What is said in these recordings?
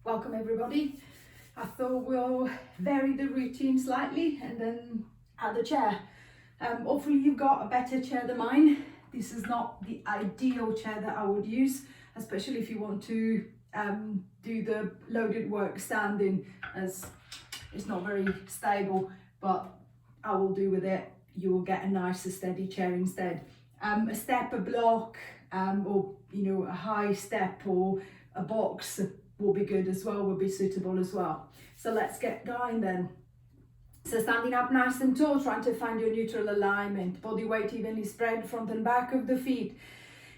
Welcome everybody. I thought we'll vary the routine slightly and then add a chair. Hopefully you've got a better chair than mine. This is not the ideal chair that I would use, especially if you want to do the loaded work standing, as it's not very stable, but I will do with it. You will get a nicer steady chair instead. A step, a block, or a high step or a box will be good as well, will be suitable as well. So let's get going then. So standing up nice and tall, trying to find your neutral alignment, body weight evenly spread, front and back of the feet,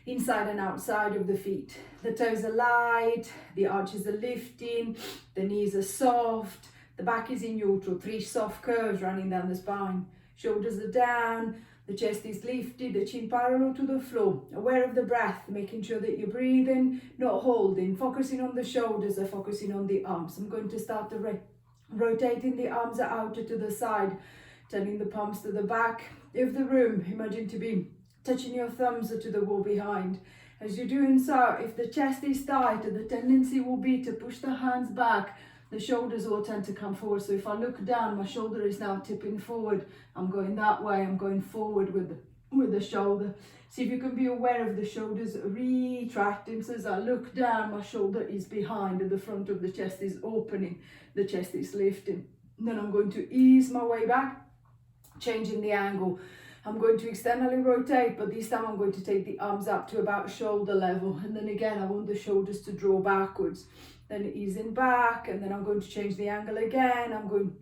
inside and outside of the feet. The toes are light, the arches are lifting, the knees are soft, the back is in neutral, 3 soft curves running down the spine. Shoulders are down, the chest is lifted, the chin parallel to the floor. Aware of the breath, making sure that you're breathing, not holding, focusing on the shoulders or focusing on the arms. I'm going to start rotating the arms out to the side, turning the palms to the back of the room. Imagine to be touching your thumbs to the wall behind. As you're doing so, if the chest is tight, the tendency will be to push the hands back. The shoulders will tend to come forward. So if I look down, my shoulder is now tipping forward. I'm going that way. I'm going forward with the shoulder. See if you can be aware of the shoulders retracting. So as I look down, my shoulder is behind and the front of the chest is opening. The chest is lifting. Then I'm going to ease my way back, changing the angle. I'm going to externally rotate, but this time I'm going to take the arms up to about shoulder level. And then again, I want the shoulders to draw backwards. Then easing back, and then I'm going to change the angle again. I'm going to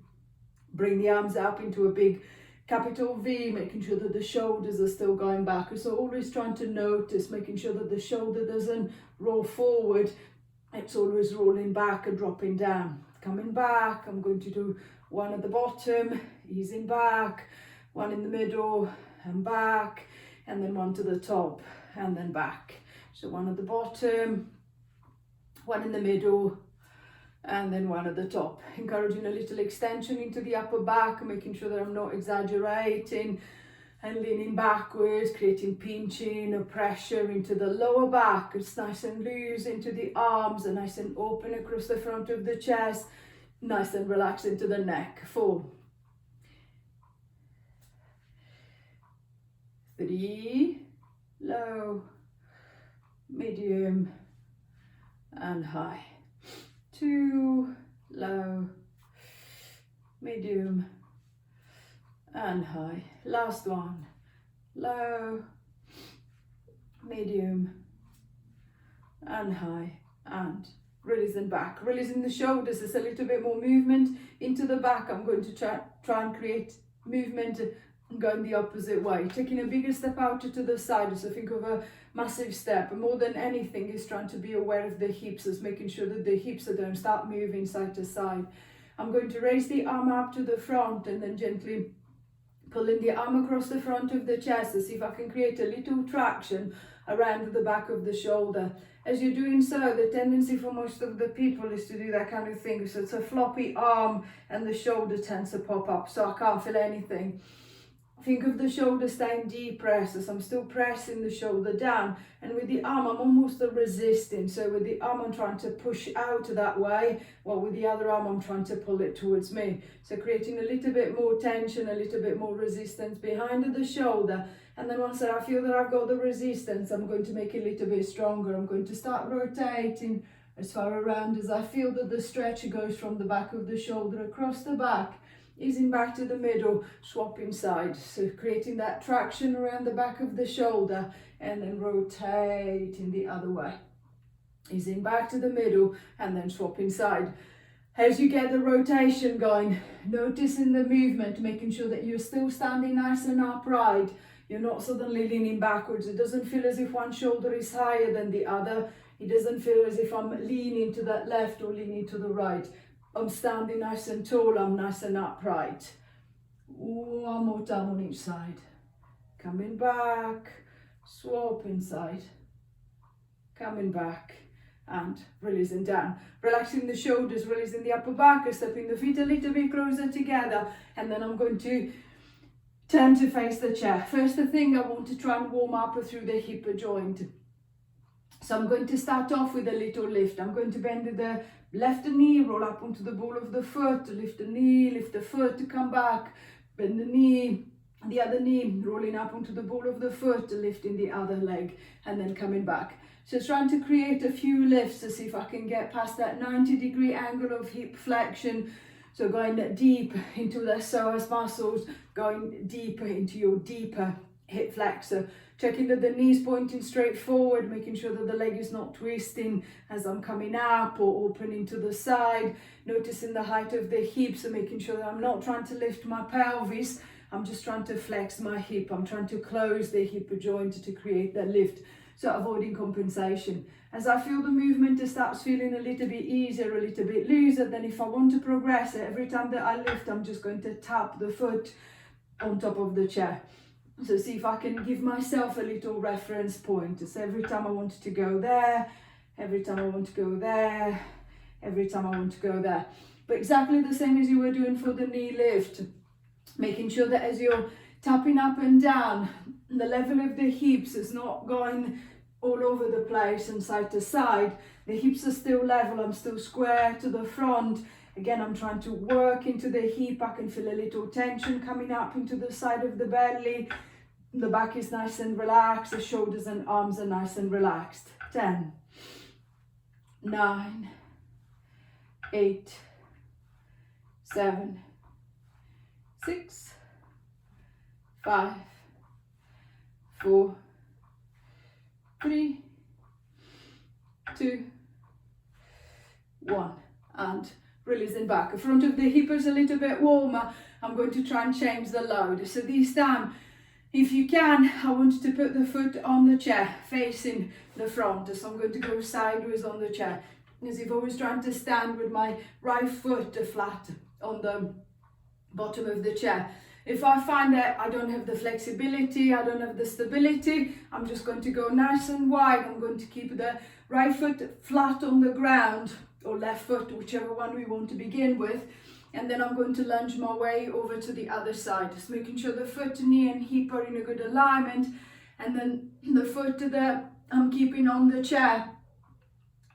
bring the arms up into a big capital V, making sure that the shoulders are still going back. So always trying to notice, making sure that the shoulder doesn't roll forward. It's always rolling back and dropping down. Coming back, I'm going to do one at the bottom, easing back, one in the middle and back, and then one to the top and then back. So one at the bottom, one in the middle, and then one at the top. Encouraging a little extension into the upper back, making sure that I'm not exaggerating and leaning backwards, creating pinching or pressure into the lower back. It's nice and loose into the arms and nice and open across the front of the chest, nice and relaxed into the neck. 4, 3, low, medium, and high. 2, low, medium, and high. Last one, low, medium, and high, and releasing back. Releasing the shoulders, there's a little bit more movement into the back. I'm going to try and create movement going the opposite way, taking a bigger step out to the side. So think of a massive step. More than anything is trying to be aware of the hips, is making sure that the hips don't start moving side to side. I'm going to raise the arm up to the front and then gently pulling the arm across the front of the chest to see if I can create a little traction around the back of the shoulder. As you're doing so, the tendency for most of the people is to do that kind of thing. So it's a floppy arm and the shoulder tends to pop up, so I can't feel anything. Think of the shoulder staying depressed, as I'm still pressing the shoulder down, and with the arm I'm almost resisting. So with the arm I'm trying to push out that way, while with the other arm I'm trying to pull it towards me. So creating a little bit more tension, a little bit more resistance behind the shoulder. And then once I feel that I've got the resistance, I'm going to make it a little bit stronger. I'm going to start rotating as far around as I feel that the stretch goes from the back of the shoulder across the back, easing back to the middle, swapping sides. So creating that traction around the back of the shoulder and then rotating the other way. Easing back to the middle and then swapping side. As you get the rotation going, noticing the movement, making sure that you're still standing nice and upright. You're not suddenly leaning backwards. It doesn't feel as if one shoulder is higher than the other. It doesn't feel as if I'm leaning to that left or leaning to the right. I'm standing nice and tall, I'm nice and upright. One more time on each side. Coming back, swapping side. Coming back and releasing down. Relaxing the shoulders, releasing the upper back, stepping the feet a little bit closer together. And then I'm going to turn to face the chair. First thing, I want to try and warm up through the hip joint. So I'm going to start off with a little lift. I'm going to bend the left knee, roll up onto the ball of the foot, lift the knee, lift the foot to come back, bend the knee, the other knee, rolling up onto the ball of the foot, lifting the other leg, and then coming back. So trying to create a few lifts to see if I can get past that 90-degree angle of hip flexion. So going deep into the psoas muscles, going deeper into your deeper hip flexor. Checking that the knee's pointing straight forward, making sure that the leg is not twisting as I'm coming up or opening to the side. Noticing the height of the hips and making sure that I'm not trying to lift my pelvis. I'm just trying to flex my hip. I'm trying to close the hip joint to create that lift. So avoiding compensation. As I feel the movement, it starts feeling a little bit easier, a little bit looser. Then if I want to progress it, every time that I lift, I'm just going to tap the foot on top of the chair. So see if I can give myself a little reference point. So every time I want to go there, every time I want to go there, every time I want to go there. But exactly the same as you were doing for the knee lift. Making sure that as you're tapping up and down, the level of the hips is not going all over the place and side to side. The hips are still level, I'm still square to the front. Again, I'm trying to work into the hip. I can feel a little tension coming up into the side of the belly. The back is nice and relaxed. The shoulders and arms are nice and relaxed. 10, 9, 8, 7, 6, 5, 4, 3, 2, 1. And releasing back. The front of the hip is a little bit warmer. I'm going to try and change the load. So this time, if you can, I want you to put the foot on the chair, facing the front. So I'm going to go sideways on the chair. As if I was trying to stand with my right foot flat on the bottom of the chair. If I find that I don't have the flexibility, I don't have the stability, I'm just going to go nice and wide. I'm going to keep the right foot flat on the ground, or left foot, whichever one we want to begin with. And then I'm going to lunge my way over to the other side, just making sure the foot, knee and hip are in a good alignment. And then the foot that I'm keeping on the chair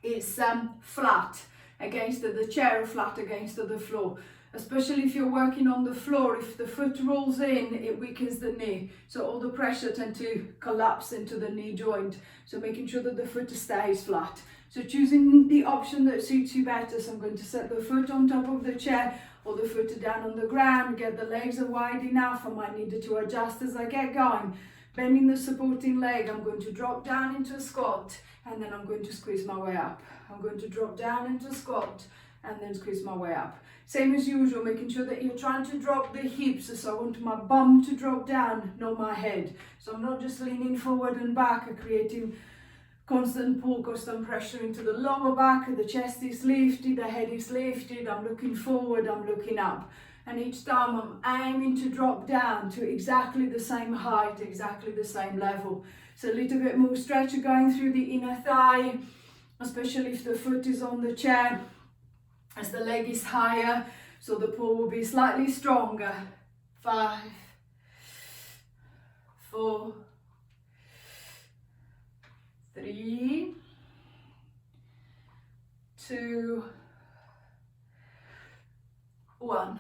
is flat against the chair, or flat against the floor. Especially if you're working on the floor, if the foot rolls in, it weakens the knee. So all the pressure tends to collapse into the knee joint. So making sure that the foot stays flat. So choosing the option that suits you better. So I'm going to set the foot on top of the chair or the foot down on the ground. Get the legs are wide enough. I might need to adjust as I get going. Bending the supporting leg. I'm going to drop down into a squat and then I'm going to squeeze my way up. I'm going to drop down into a squat and then squeeze my way up. Same as usual, making sure that you're trying to drop the hips. So I want my bum to drop down, not my head. So I'm not just leaning forward and back, creating constant pull, constant pressure into the lower back. The chest is lifted, the head is lifted. I'm looking forward, I'm looking up. And each time I'm aiming to drop down to exactly the same height, exactly the same level. So a little bit more stretch going through the inner thigh, especially if the foot is on the chair. As the leg is higher, so the pull will be slightly stronger. 5, 4, 3, 2, 1.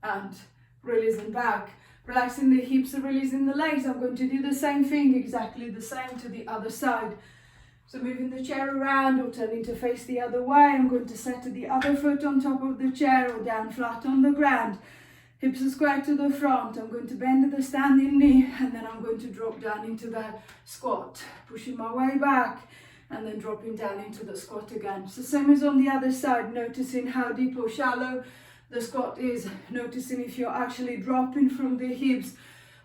And releasing back. Relaxing the hips and releasing the legs. I'm going to do the same thing, exactly the same to the other side. So moving the chair around or turning to face the other way, I'm going to set the other foot on top of the chair or down flat on the ground. Hips are square to the front. I'm going to bend the standing knee and then I'm going to drop down into the squat. Pushing my way back and then dropping down into the squat again. So same as on the other side, noticing how deep or shallow the squat is. Noticing if you're actually dropping from the hips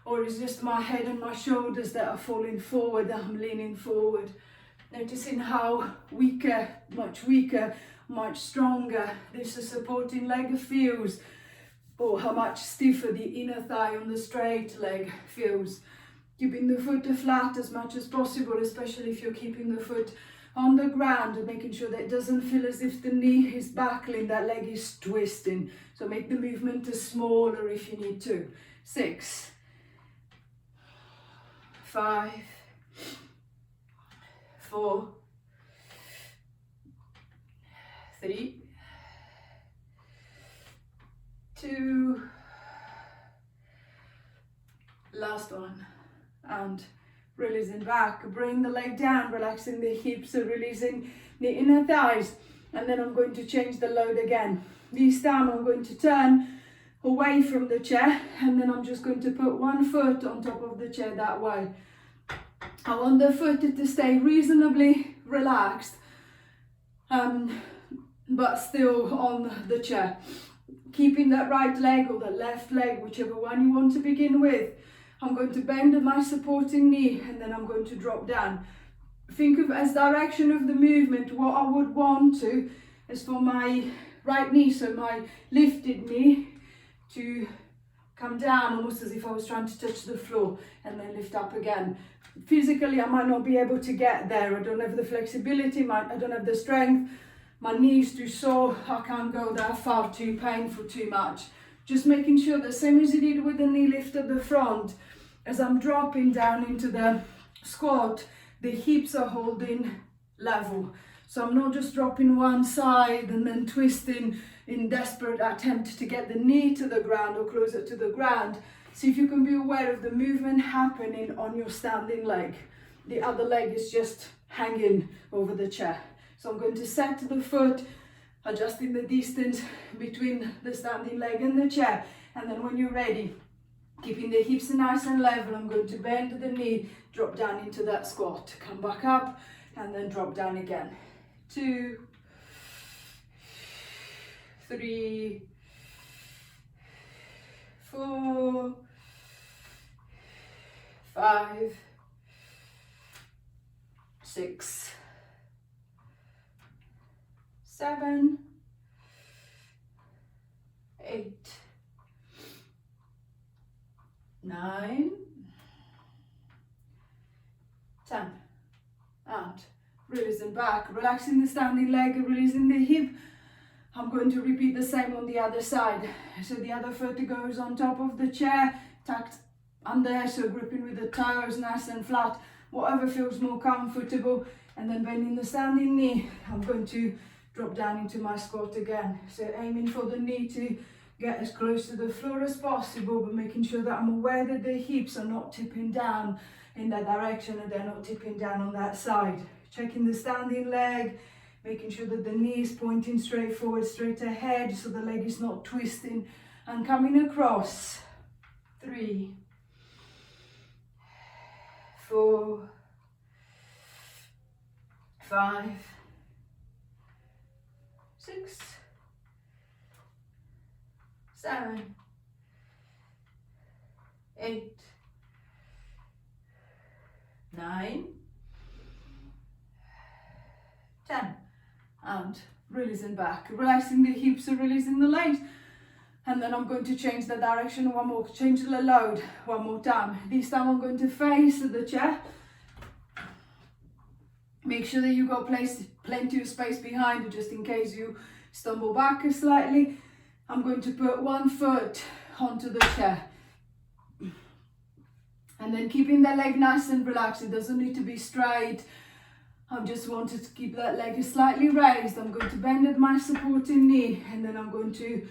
or is just my head and my shoulders that are falling forward, that I'm leaning forward. Noticing how weaker, much stronger this supporting leg feels, or how much stiffer the inner thigh on the straight leg feels. Keeping the foot flat as much as possible, especially if you're keeping the foot on the ground and making sure that it doesn't feel as if the knee is buckling, that leg is twisting. So make the movement smaller if you need to. 6, 5, 4, 3, 2, last one, and releasing back. Bring the leg down, relaxing the hips, so releasing the inner thighs, and then I'm going to change the load again. This time I'm going to turn away from the chair, and then I'm just going to put one foot on top of the chair that way. I want the foot to stay reasonably relaxed, but still on the chair. Keeping that right leg or the left leg, whichever one you want to begin with. I'm going to bend my supporting knee, and then I'm going to drop down. Think of as direction of the movement, what I would want to is for my right knee, so my lifted knee, to come down almost as if I was trying to touch the floor, and then lift up again. Physically, I might not be able to get there. I don't have the flexibility, I don't have the strength. My knee's too sore, I can't go that far, too painful, too much. Just making sure the same as you did with the knee lift at the front, as I'm dropping down into the squat, the hips are holding level. So I'm not just dropping one side and then twisting in desperate attempt to get the knee to the ground or closer to the ground. See if you can be aware of the movement happening on your standing leg. The other leg is just hanging over the chair. So I'm going to set the foot, adjusting the distance between the standing leg and the chair. And then when you're ready, keeping the hips nice and level, I'm going to bend the knee, drop down into that squat. Come back up and then drop down again. 2, 3, 4, 5, 6, 7, 8, 9, 10, and releasing back, relaxing the standing leg, releasing the hip. I'm going to repeat the same on the other side. So the other foot goes on top of the chair, tucked under, so gripping with the toes, nice and flat, whatever feels more comfortable, and then bending the standing knee. I'm going to drop down into my squat again. So aiming for the knee to get as close to the floor as possible, but making sure that I'm aware that the hips are not tipping down in that direction and they're not tipping down on that side. Checking the standing leg, making sure that the knee is pointing straight forward, straight ahead, so the leg is not twisting and coming across. 3, 4, 5, 6, 7, 8, 9, 10, and releasing back, relaxing the hips and releasing the legs. And then I'm going to change the direction one more, change the load one more time. This time I'm going to face the chair. Make sure that you got plenty of space behind you, just in case you stumble back slightly. I'm going to put one foot onto the chair. And then keeping the leg nice and relaxed. It doesn't need to be straight. I just wanted to keep that leg slightly raised. I'm going to bend at my supporting knee, and then I'm going to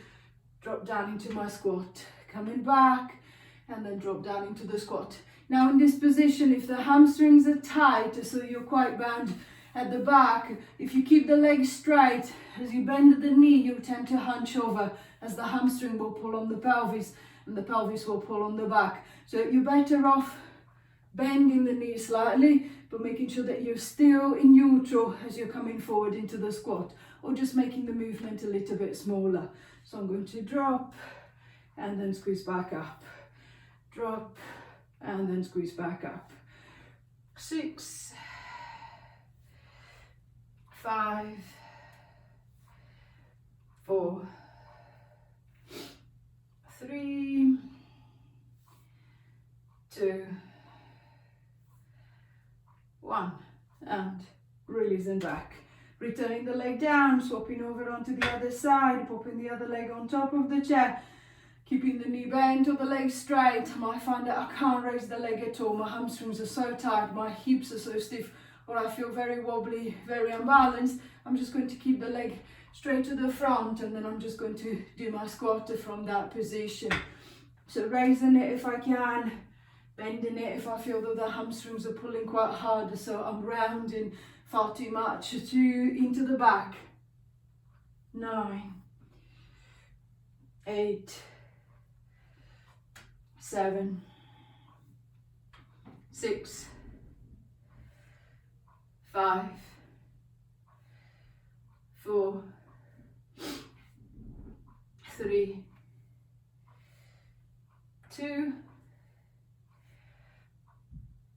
drop down into my squat. Coming back, and then drop down into the squat. Now in this position, if the hamstrings are tight, so you're quite bound at the back, if you keep the leg straight, as you bend the knee, you'll tend to hunch over, as the hamstring will pull on the pelvis, and the pelvis will pull on the back. So you're better off bending the knee slightly, but making sure that you're still in neutral as you're coming forward into the squat, or just making the movement a little bit smaller. So I'm going to drop and then squeeze back up, drop and then squeeze back up. 6, 5, 4, 3, 2, 1, and releasing back. Returning the leg down, swapping over onto the other side, popping the other leg on top of the chair, keeping the knee bent or the leg straight. I might find that I can't raise the leg at all. My hamstrings are so tight, my hips are so stiff, or I feel very wobbly, very unbalanced, I'm just going to keep the leg straight to the front, and then I'm just going to do my squat from that position. So raising it if I can, bending it if I feel that the hamstrings are pulling quite hard, so I'm rounding far too much into the back. 9, 8, 7, 6, 5, 4, 3, 2,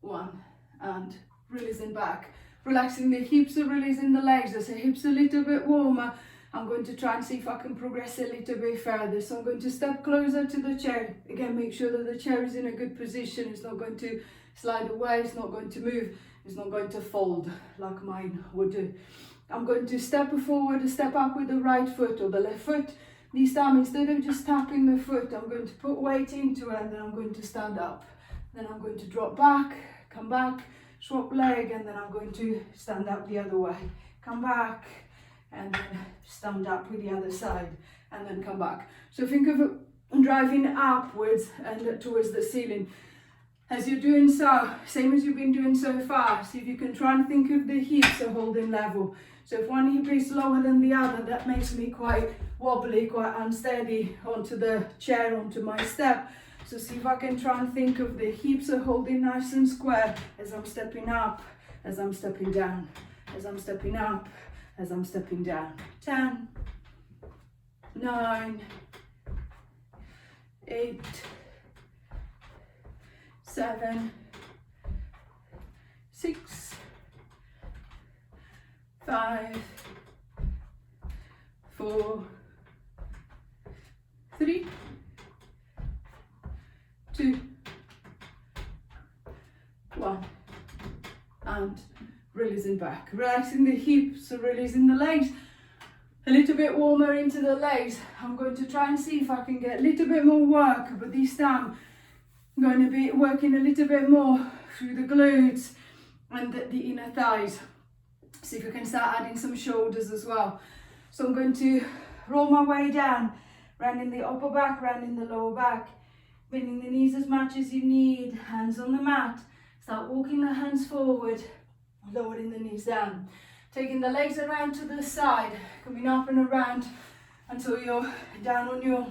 1, and releasing back. Relaxing the hips and releasing the legs. As the hips a little bit warmer, I'm going to try and see if I can progress a little bit further. So I'm going to step closer to the chair. Again, make sure that the chair is in a good position. It's not going to slide away, it's not going to move, it's not going to fold like mine would do. I'm going to step forward, step up with the right foot or the left foot. This time, instead of just tapping the foot, I'm going to put weight into it, and then I'm going to stand up. Then I'm going to drop back, come back, swap leg, and then I'm going to stand up the other way. Come back, and then stand up with the other side, and then come back. So think of it driving upwards and towards the ceiling. As you're doing so, same as you've been doing so far, see if you can try and think of the hips are holding level. So if one hip is lower than the other, that makes me quite wobbly, quite unsteady onto the chair, onto my step. So see if I can try and think of the hips are holding nice and square as I'm stepping up, as I'm stepping down, as I'm stepping up, as I'm stepping down. 10, 9, 8, 7, 6, 5, 4, 3, 2, 1, and releasing back. Relaxing the hips, so releasing the legs. A little bit warmer into the legs. I'm going to try and see if I can get a little bit more work, but this time I'm going to be working a little bit more through the glutes and the inner thighs. See if we can start adding some shoulders as well. So I'm going to roll my way down, rounding the upper back, rounding the lower back, bending the knees as much as you need, hands on the mat. Start walking the hands forward, lowering the knees down. Taking the legs around to the side, coming up and around until you're down on your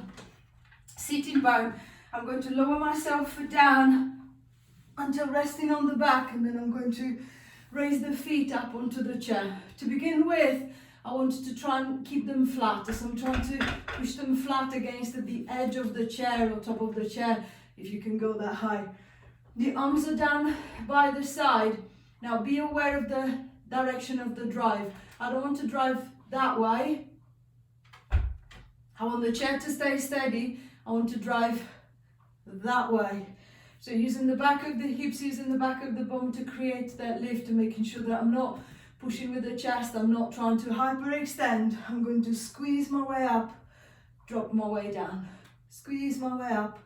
sitting bone. I'm going to lower myself down until resting on the back, and then I'm going to raise the feet up onto the chair. To begin with, I wanted to try and keep them flat, so I'm trying to push them flat against the edge of the chair or top of the chair, if you can go that high. The arms are down by the side. Now be aware of the direction of the drive. I don't want to drive that way. I want the chair to stay steady. I want to drive that way. So using the back of the hips, using the back of the bum to create that lift, and making sure that I'm not pushing with the chest, I'm not trying to hyperextend. I'm going to squeeze my way up, drop my way down. Squeeze my way up,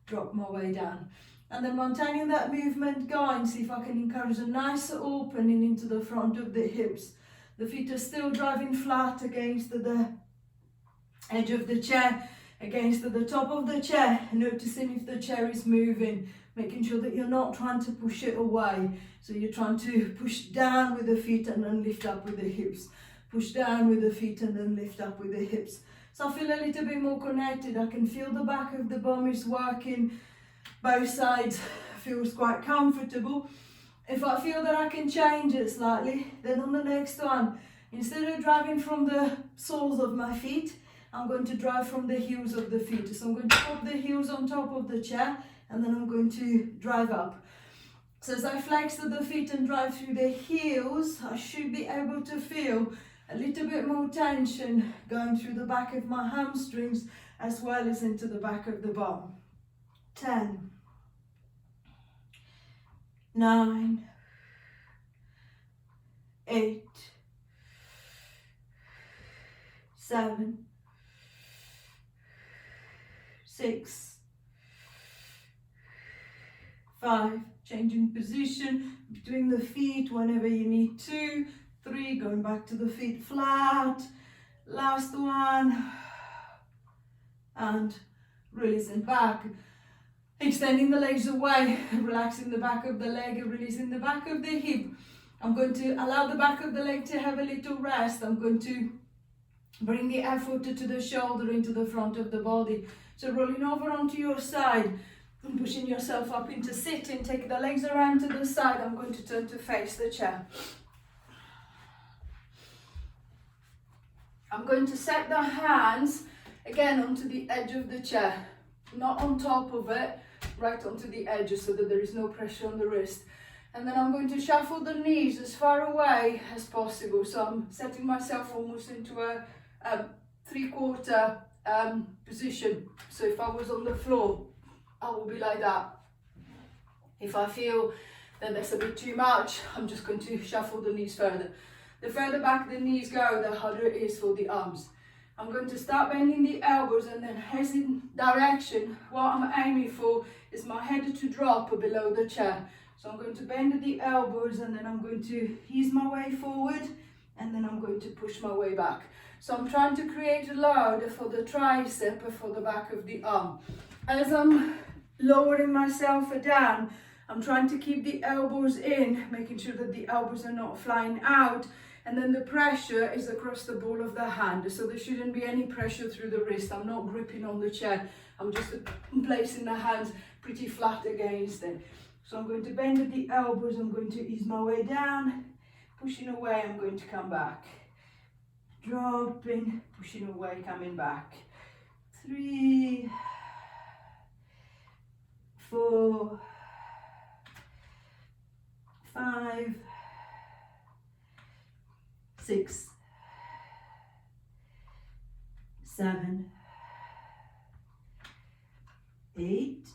drop my way down. And then maintaining that movement going, see if I can encourage a nice opening into the front of the hips. The feet are still driving flat against the edge of the chair, against the top of the chair, noticing if the chair is moving, making sure that you're not trying to push it away. So you're trying to push down with the feet and then lift up with the hips. Push down with the feet and then lift up with the hips. So I feel a little bit more connected. I can feel the back of the bum is working. Both sides feels quite comfortable. If I feel that I can change it slightly, then on the next one, instead of driving from the soles of my feet, I'm going to drive from the heels of the feet. So I'm going to pop the heels on top of the chair, and then I'm going to drive up. So as I flex to the feet and drive through the heels, I should be able to feel a little bit more tension going through the back of my hamstrings as well as into the back of the bum. 10, 9, 8, 7, 6, 5, 5, changing position between the feet whenever you need to. 3, going back to the feet flat. Last one. And releasing back. Extending the legs away, relaxing the back of the leg, releasing the back of the hip. I'm going to allow the back of the leg to have a little rest. I'm going to bring the effort to the shoulder into the front of the body. So rolling over onto your side and pushing yourself up into sitting. Take the legs around to the side. I'm going to turn to face the chair. I'm going to set the hands again onto the edge of the chair. Not on top of it, right onto the edges so that there is no pressure on the wrist. And then I'm going to shuffle the knees as far away as possible. So I'm setting myself almost into a 3/4 position. So if I was on the floor, I will be like that. If I feel that that's a bit too much, I'm just going to shuffle the knees further. The further back the knees go, the harder it is for the arms. I'm going to start bending the elbows, and then as in direction, what I'm aiming for is my head to drop below the chair. So I'm going to bend the elbows, and then I'm going to ease my way forward, and then I'm going to push my way back. So I'm trying to create a load for the tricep, for the back of the arm. As I'm lowering myself down, I'm trying to keep the elbows in, making sure that the elbows are not flying out. And then the pressure is across the ball of the hand. So there shouldn't be any pressure through the wrist. I'm not gripping on the chair. I'm just placing the hands pretty flat against it. So I'm going to bend the elbows. I'm going to ease my way down. Pushing away, I'm going to come back. Dropping, pushing away, coming back. 3, 4, 5, 6, 7, 8,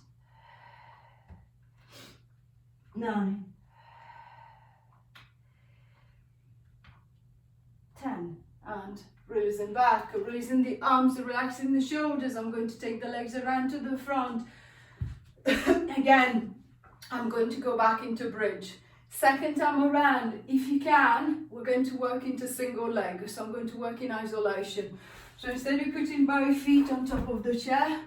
9, 10. And releasing back, releasing the arms, relaxing the shoulders. I'm going to take the legs around to the front. Again, I'm going to go back into bridge. Second time around, if you can, we're going to work into single leg. So I'm going to work in isolation. So instead of putting both feet on top of the chair,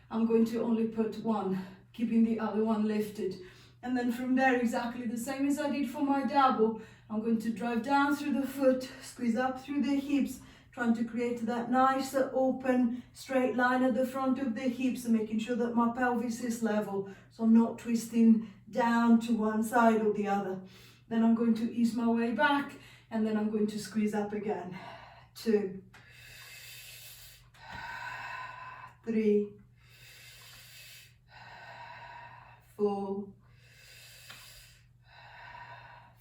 I'm going to only put one, keeping the other one lifted. And then from there, exactly the same as I did for my double, I'm going to drive down through the foot, squeeze up through the hips, trying to create that nice open straight line at the front of the hips, and making sure that my pelvis is level, so I'm not twisting down to one side or the other. Then I'm going to ease my way back, and then I'm going to squeeze up again. 2, 3, 4,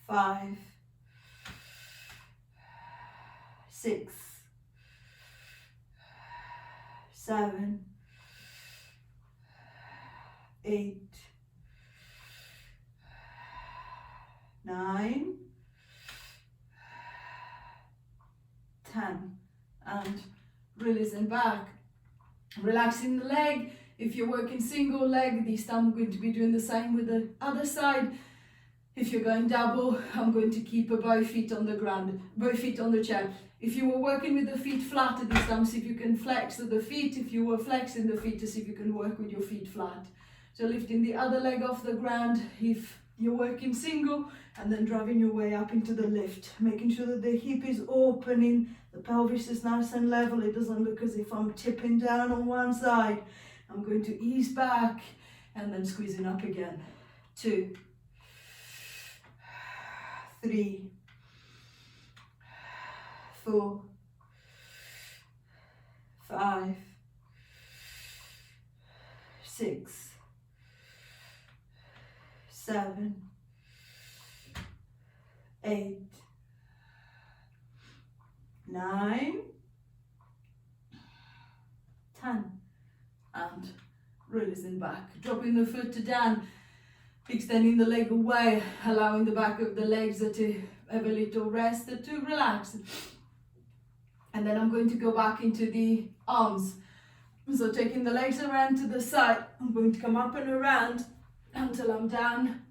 5, 6, 7, 8, 9, 10, and releasing back, relaxing the leg. If you're working single leg, this time I'm going to be doing the same with the other side. If you're going double, I'm going to keep both feet on the ground, both feet on the chair. If you were working with the feet flat at this time, see if you can flex the feet. If you were flexing the feet, to see if you can work with your feet flat. So lifting the other leg off the ground if you're working single, and then driving your way up into the lift, making sure that the hip is opening, the pelvis is nice and level. It doesn't look as if I'm tipping down on one side. I'm going to ease back and then squeezing up again. 2, 3, 4, 5, 6, 7, 8, 9, 10, and releasing back, dropping the foot down, extending the leg away, allowing the back of the legs to have a little rest, to relax. And then I'm going to go back into the arms. So taking the legs around to the side, I'm going to come up and around, until I'm down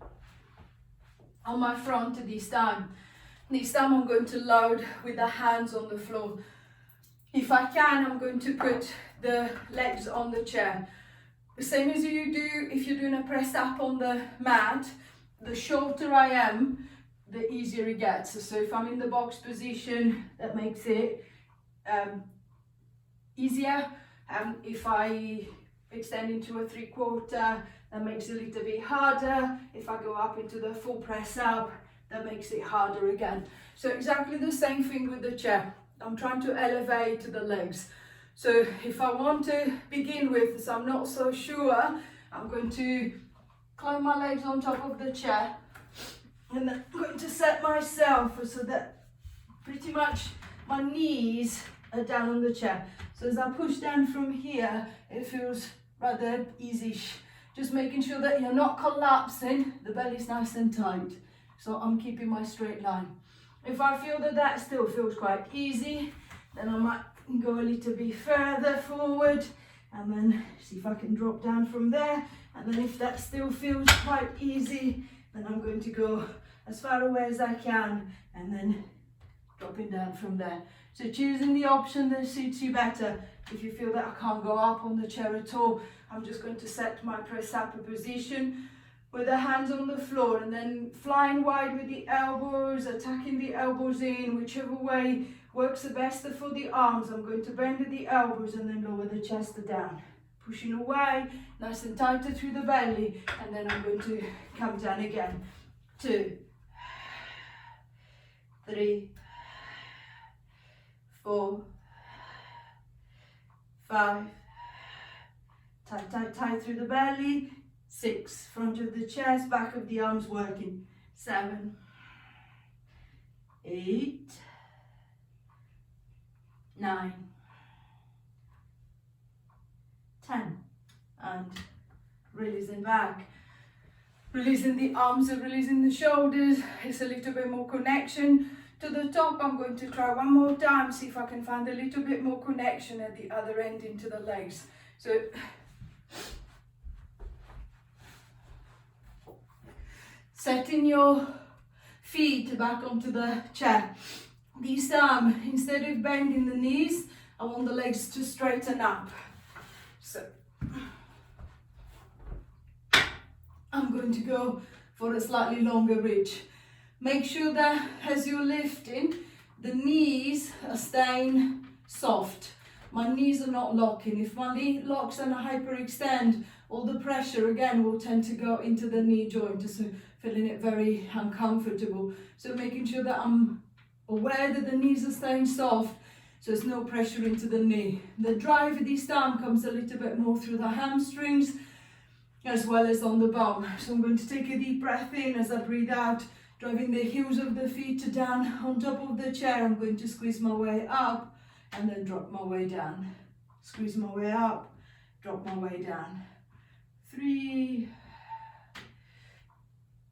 on my front this time. This time I'm going to load with the hands on the floor. If I can, I'm going to put the legs on the chair. The same as you do if you're doing a press up on the mat. The shorter I am, the easier it gets. So if I'm in the box position, that makes it easier. If I extend into a 3/4, that makes it a little bit harder. If I go up into the full press up, that makes it harder again. So exactly the same thing with the chair. I'm trying to elevate the legs. So if I want to begin with, so I'm not so sure, I'm going to climb my legs on top of the chair, and then I'm going to set myself so that pretty much my knees are down on the chair. So as I push down from here, it feels rather easy. Just making sure that you're not collapsing, the belly's nice and tight. So I'm keeping my straight line. If I feel that that still feels quite easy, then I might go a little bit further forward and then see if I can drop down from there. And then if that still feels quite easy, then I'm going to go as far away as I can and then dropping down from there. So choosing the option that suits you better. If you feel that I can't go up on the chair at all, I'm just going to set my press up position with the hands on the floor and then flying wide with the elbows, attacking the elbows in, whichever way works the best for the arms. I'm going to bend the elbows and then lower the chest down. Pushing away, nice and tighter through the belly, and then I'm going to come down again. 2, 3, 4, 5, tight, tight, tight through the belly. 6, front of the chest, back of the arms working. 7, 8, 9, 10, and releasing back. Releasing the arms and releasing the shoulders. It's a little bit more connection to the top. I'm going to try one more time, see if I can find a little bit more connection at the other end into the legs. So setting your feet back onto the chair. This time, instead of bending the knees, I want the legs to straighten up. So I'm going to go for a slightly longer reach. Make sure that as you're lifting, the knees are staying soft. My knees are not locking. If my knee locks and I hyperextend, all the pressure again will tend to go into the knee joint, so feeling it very uncomfortable. So making sure that I'm aware that the knees are staying soft, so there's no pressure into the knee. The drive this time comes a little bit more through the hamstrings as well as on the bum. So I'm going to take a deep breath in as I breathe out, driving the heels of the feet down on top of the chair. I'm going to squeeze my way up and then drop my way down. Squeeze my way up, drop my way down. 3,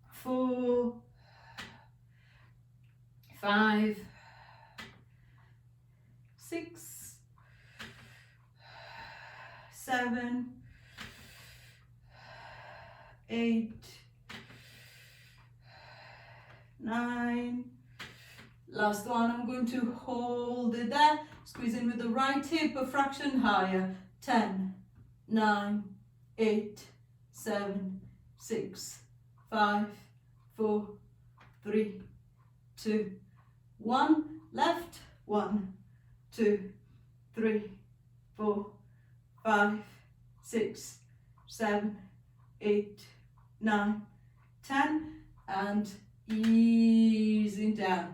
4, 5, 6, 7, 8, 9. Last one, I'm going to hold it there, squeezing with the right hip a fraction higher. 10, 9, 8, 7, 6, 5, 4, 3, 2, 1. Left. 1, 2, 3, 4, 5, 6, 7, 8, 9, 10, and easing down.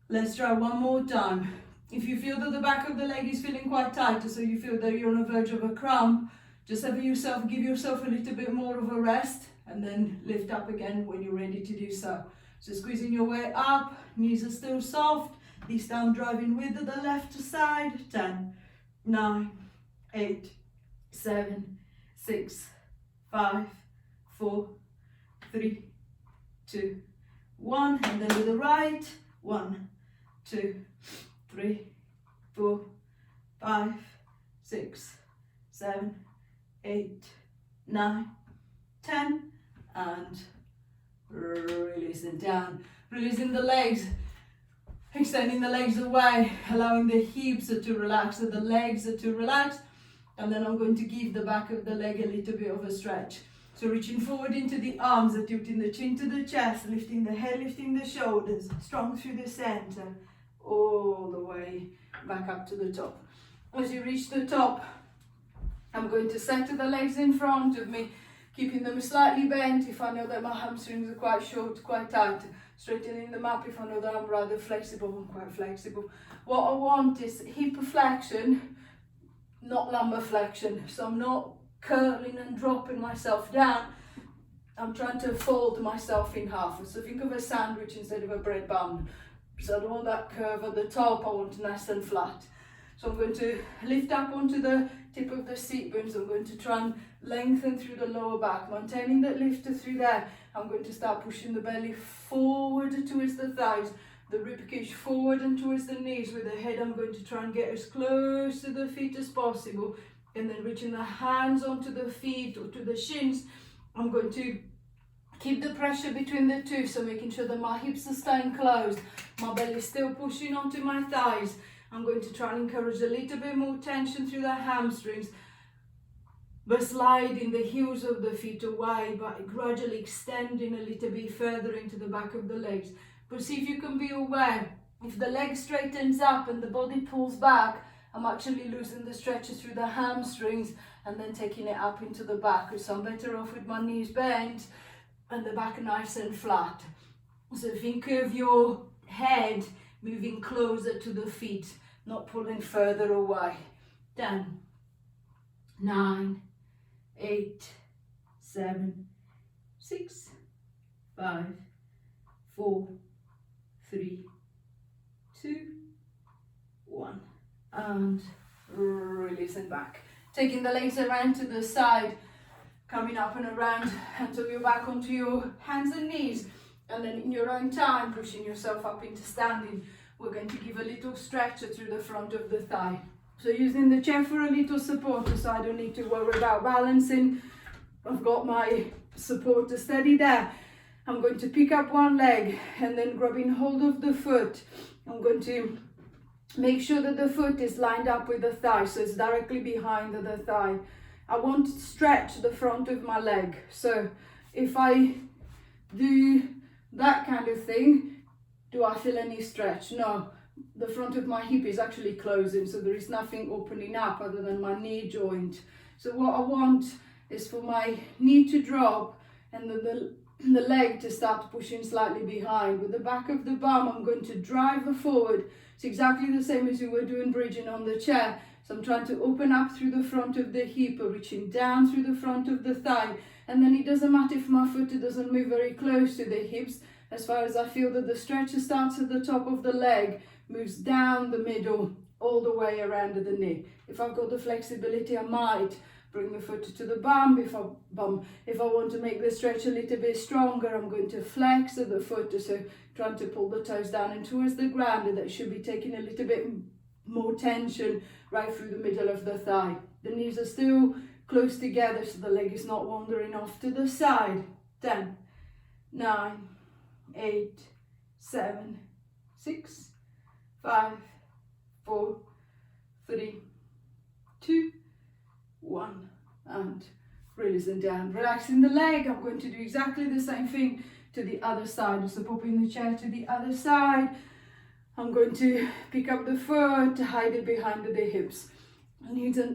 Let's try one more time. If you feel that the back of the leg is feeling quite tight, so you feel that you're on the verge of a cramp, just give yourself a little bit more of a rest and then lift up again when you're ready to do so. So squeezing your way up, knees are still soft. This time driving with the left side. 10, 9, 8, 7, 6, 5, 4, 3, 2, 1. And then with the right. 1, 2, 3, 4, 5, 6, 7, 8, 9, 10, and releasing down. Releasing the legs, extending the legs away, allowing the hips to relax, so the legs to relax, and then I'm going to give the back of the leg a little bit of a stretch. So reaching forward into the arms, tilting the chin to the chest, lifting the head, lifting the shoulders, strong through the center, all the way back up to the top. As you reach the top, I'm going to center the legs in front of me, keeping them slightly bent if I know that my hamstrings are quite short, quite tight. Straightening them up if I know that I'm rather flexible. I'm quite flexible. What I want is hip flexion, not lumbar flexion. So I'm not curling and dropping myself down. I'm trying to fold myself in half. So think of a sandwich instead of a bread bun. So I don't want that curve at the top, I want it nice and flat. So I'm going to lift up onto the tip of the seat bones. I'm going to try and lengthen through the lower back, maintaining that lift through there. I'm going to start pushing the belly forward towards the thighs, the ribcage forward and towards the knees. With the head, I'm going to try and get as close to the feet as possible, and then reaching the hands onto the feet or to the shins. I'm going to keep the pressure between the two, so making sure that my hips are staying closed, my belly still pushing onto my thighs. I'm going to try and encourage a little bit more tension through the hamstrings, but sliding the heels of the feet away, but gradually extending a little bit further into the back of the legs. But see if you can be aware, if the leg straightens up and the body pulls back, I'm actually losing the stretches through the hamstrings and then taking it up into the back. So I'm better off with my knees bent and the back nice and flat. So think of your head moving closer to the feet, not pulling further away. 10, 9, 8, 7, 6, 5, 4, 3, 2, 1. And releasing back. Taking the legs around to the side, coming up and around until you're back onto your hands and knees. And then in your own time, pushing yourself up into standing, we're going to give a little stretch through the front of the thigh. So using the chair for a little supporter, so I don't need to worry about balancing. I've got my supporter steady there. I'm going to pick up one leg and then grabbing hold of the foot. I'm going to make sure that the foot is lined up with the thigh, so it's directly behind the thigh. I want to stretch the front of my leg. So if I do that kind of thing, do I feel any stretch? No. The front of my hip is actually closing, so there is nothing opening up other than my knee joint. So what I want is for my knee to drop and the leg to start pushing slightly behind. With the back of the bum, I'm going to drive her forward. It's exactly the same as you were doing bridging on the chair. So I'm trying to open up through the front of the hip, or reaching down through the front of the thigh. And then it doesn't matter if my foot doesn't move very close to the hips, as far as I feel that the stretch starts at the top of the leg, moves down the middle, all the way around the knee. If I've got the flexibility, I might bring the foot to the bum. If I want to make the stretch a little bit stronger, I'm going to flex the foot, so trying to pull the toes down and towards the ground, and that should be taking a little bit more tension right through the middle of the thigh. The knees are still close together, so the leg is not wandering off to the side. 10, 9, 8, 7, 6, 5, 4, 3, 2, 1, and releasing down. Relaxing the leg. I'm going to do exactly the same thing to the other side. So popping the chair to the other side. I'm going to pick up the foot, hide it behind the hips. Knees are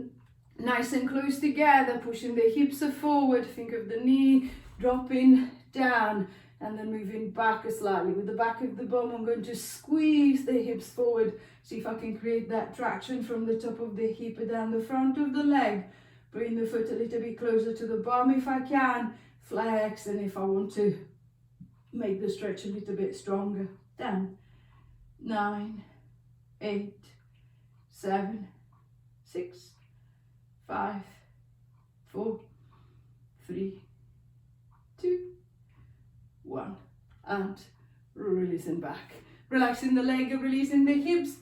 nice and close together, pushing the hips forward. Think of the knee dropping down and then moving back slightly. With the back of the bum, I'm going to squeeze the hips forward. See if I can create that traction from the top of the hip down the front of the leg. Bring the foot a little bit closer to the bum if I can. Flex, and if I want to make the stretch a little bit stronger. 10, 9, 8, 7, 6, 5, 4, 3, 2, 1, and releasing back. Relaxing the leg, releasing the hips.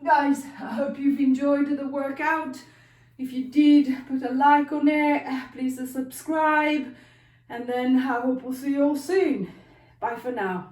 Guys, I hope you've enjoyed the workout. If you did, put a like on it, please subscribe, And then I hope we'll see you all soon. Bye for now.